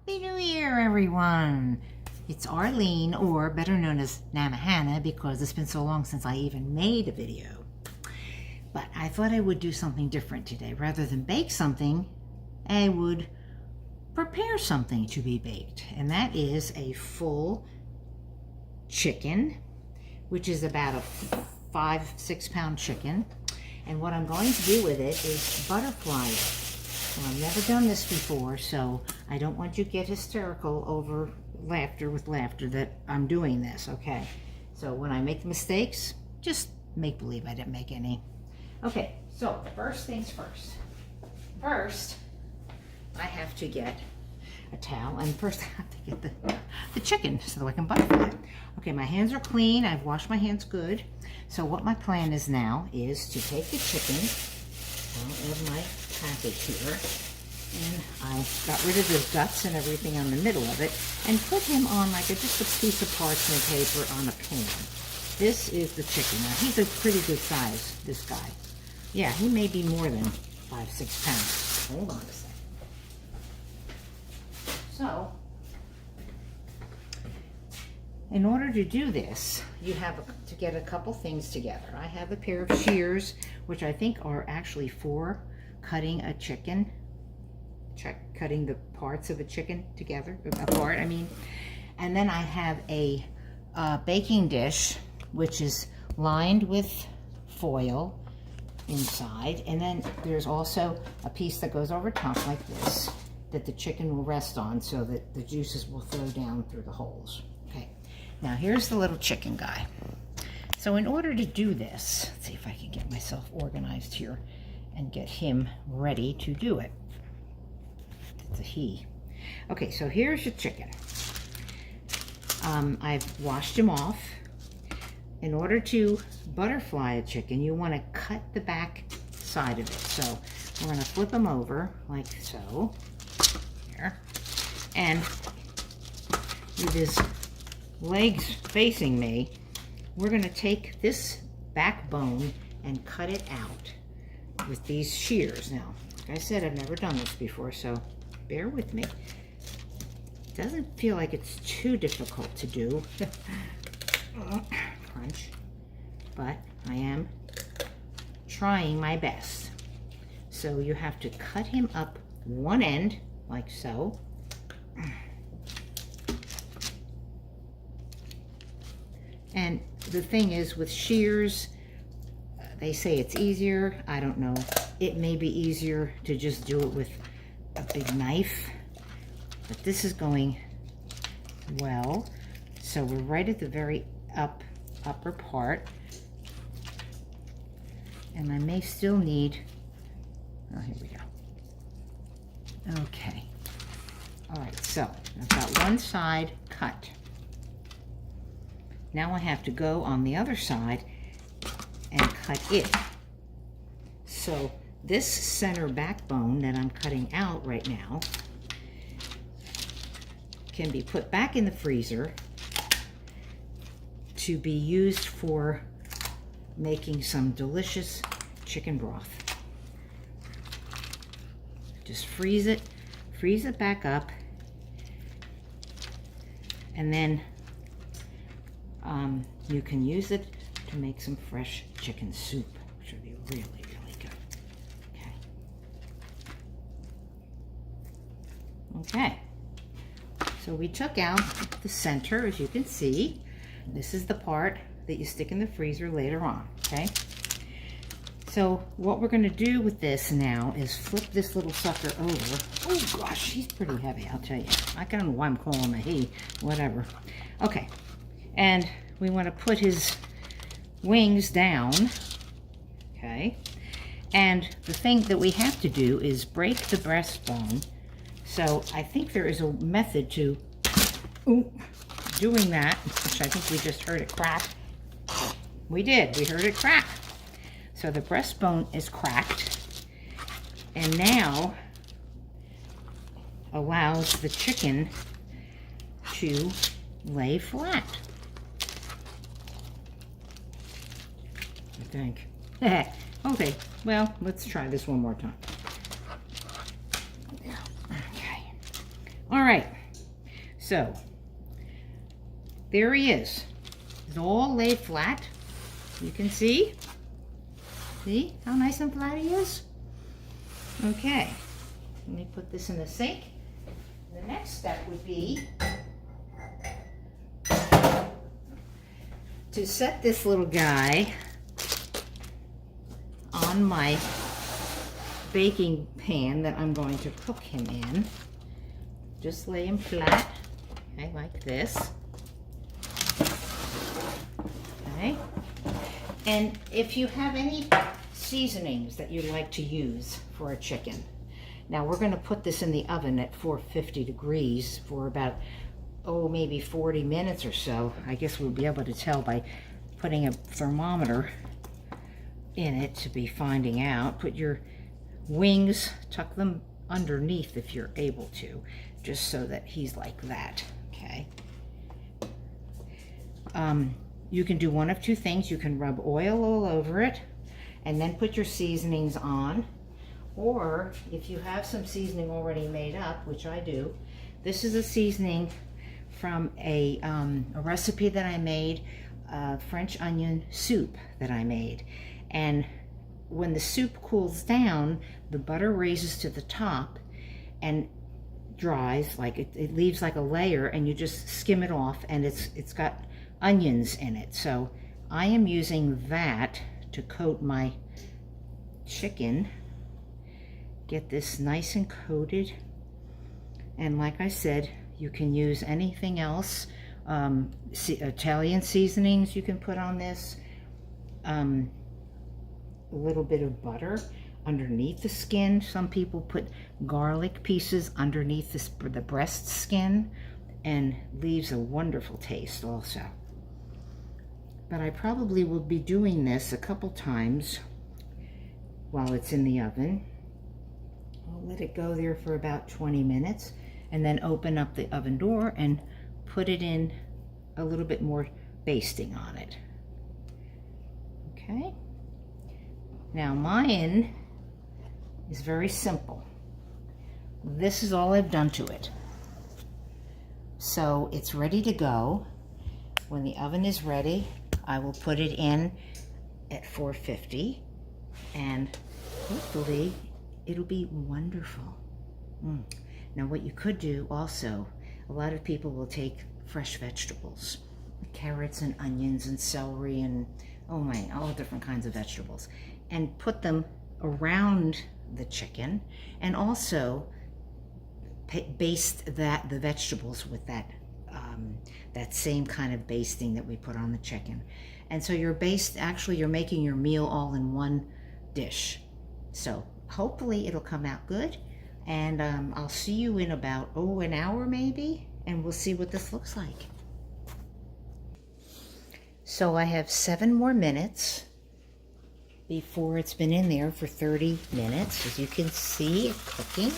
Happy New Year, everyone! It's Arlene, or better known as Namahana, because it's been so long since I even made a video. But I thought I would do something different today. Rather than bake something, I would prepare something to be baked. And that is a full chicken, which is about a 5-6 pound chicken. And what I'm going to do with it is butterfly it. Well, I've never done this before, so I don't want you to get hysterical over laughter that I'm doing this, okay? So when I make mistakes, just make believe I didn't make any. Okay, so first things first. First, I have to get a towel, and first I have to get the chicken so that I can butterfly it. Okay, my hands are clean. I've washed my hands good. So what my plan is now is to take the chicken out of my package here, and I got rid of the guts and everything on the middle of it, and put him on like just a piece of parchment paper on a pan. This is the chicken. Now he's a pretty good size, this guy. Yeah, he may be more than 5-6 pounds. Hold on a second. So, in order to do this, you have to get a couple things together. I have a pair of shears, which I think are actually for cutting a chicken, cutting the parts of a chicken together, apart, I mean. And then I have a baking dish, which is lined with foil inside. And then there's also a piece that goes over top like this, that the chicken will rest on so that the juices will flow down through the holes. Okay, now here's the little chicken guy. So in order to do this, let's see if I can get myself organized here and get him ready to do it. It's a he. Okay, so here's your chicken. I've washed him off. In order to butterfly a chicken, you want to cut the back side of it. So we're going to flip him over like so. Here. And with his legs facing me, we're going to take this backbone and cut it out with these shears. Now, like I said, I've never done this before, so bear with me. It doesn't feel like it's too difficult to do. Crunch. But I am trying my best. So you have to cut him up one end, like so. And the thing is, with shears, they say it's easier. I don't know. It may be easier to just do it with a big knife, but this is going well. So we're right at the very upper part, and I may still need, oh, here we go. Okay. All right, so I've got one side cut. Now I have to go on the other side and cut it. So this center backbone that I'm cutting out right now can be put back in the freezer to be used for making some delicious chicken broth. Just freeze it back up, and then you can use it to make some fresh chicken soup, which would be really, really good. Okay. So we took out the center, as you can see. This is the part that you stick in the freezer later on, okay? So what we're gonna do with this now is flip this little sucker over. Oh gosh, he's pretty heavy, I'll tell you. I don't know why I'm calling him a he, whatever. Okay, and we wanna put his wings down, okay? And the thing that we have to do is break the breastbone. So I think there is a method to doing that, which I think we just heard it crack. We did, we heard it crack. So the breastbone is cracked, and now allows the chicken to lay flat, I think. Okay, well, let's try this one more time. Okay. All right. So, there he is. He's all laid flat. You can see. See how nice and flat he is? Okay, let me put this in the sink. The next step would be to set this little guy on my baking pan that I'm going to cook him in. Just lay him flat, okay, like this. Okay. And if you have any seasonings that you'd like to use for a chicken. Now we're going to put this in the oven at 450 degrees for about, maybe 40 minutes or so. I guess we'll be able to tell by putting a thermometer in it to be finding out. Put your wings, tuck them underneath if you're able to, just so that he's like that, okay? You can do one of two things. You can rub oil all over it and then put your seasonings on, or if you have some seasoning already made up, which I do, this is a seasoning from a recipe that I made, French onion soup that I made. And when the soup cools down, the butter raises to the top and dries, like it leaves like a layer, and you just skim it off, and it's got onions in it. So I am using that to coat my chicken, get this nice and coated. And like I said, you can use anything else. Italian seasonings you can put on this. A little bit of butter underneath the skin. Some people put garlic pieces underneath the breast skin, and leaves a wonderful taste also. But I probably will be doing this a couple times while it's in the oven. I'll let it go there for about 20 minutes and then open up the oven door and put it in a little bit more basting on it. Okay. Now mine is very simple. This is all I've done to it. So it's ready to go. When the oven is ready, I will put it in at 450, and hopefully it'll be wonderful. Now what you could do also, a lot of people will take fresh vegetables, carrots and onions and celery and all different kinds of vegetables, and put them around the chicken, and also baste the vegetables with that same kind of basting that we put on the chicken. And so you're making your meal all in one dish. So hopefully it'll come out good, and I'll see you in about an hour maybe, and we'll see what this looks like. So I have 7 more minutes before it's been in there for 30 minutes. As you can see, it's cooking.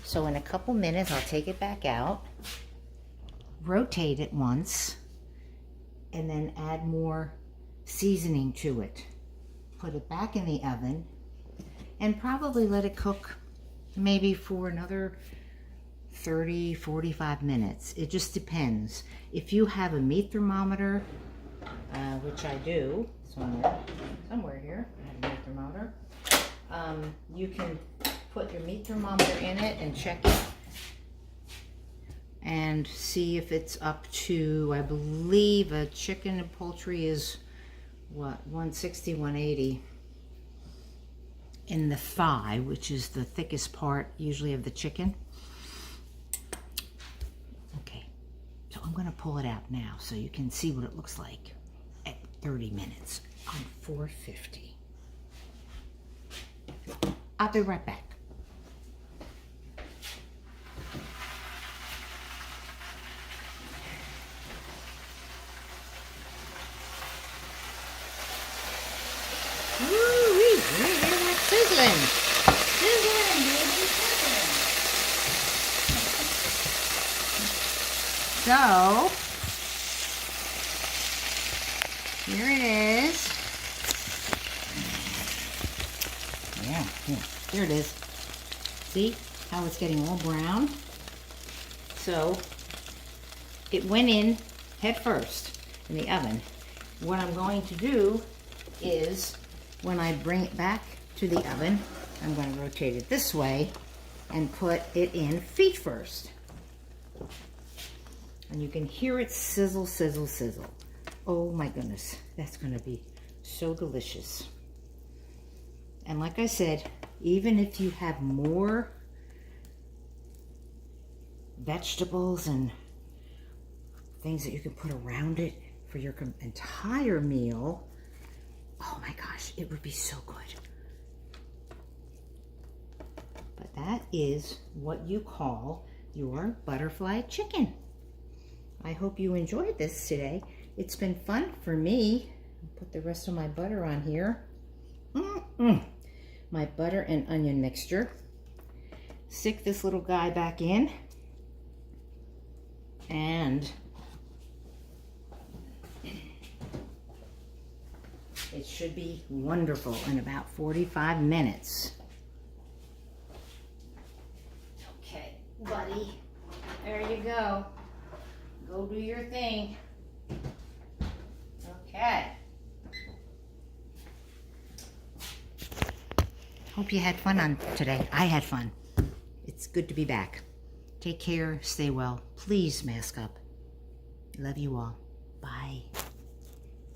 So in a couple minutes, I'll take it back out, rotate it once, and then add more seasoning to it. Put it back in the oven, and probably let it cook maybe for another 30, 45 minutes. It just depends. If you have a meat thermometer, which I do, somewhere here, I have a meat thermometer, you can put your meat thermometer in it and check it and see if it's up to, I believe a chicken and poultry is what, 160, 180 in the thigh, which is the thickest part usually of the chicken. Okay, so I'm going to pull it out now so you can see what it looks like at 30 minutes on 450. I'll be right back. Sizzling, baby, sizzling. So, here it is. Yeah, here. There it is. See how it's getting all brown? So it went in head first in the oven. What I'm going to do is when I bring it back to the oven, I'm going to rotate it this way and put it in feet first. And you can hear it sizzle, sizzle, sizzle. Oh my goodness, that's going to be so delicious. And like I said, even if you have more vegetables and things that you can put around it for your entire meal, oh my gosh, it would be so good. But that is what you call your butterfly chicken. I hope you enjoyed this today. It's been fun for me. I'll put the rest of my butter on here. My butter and onion mixture. Stick this little guy back in. And it should be wonderful in about 45 minutes. Okay, buddy. There you go. Go do your thing. Okay. Hope you had fun on today. I had fun. It's good to be back. Take care. Stay well. Please mask up. Love you all. Bye.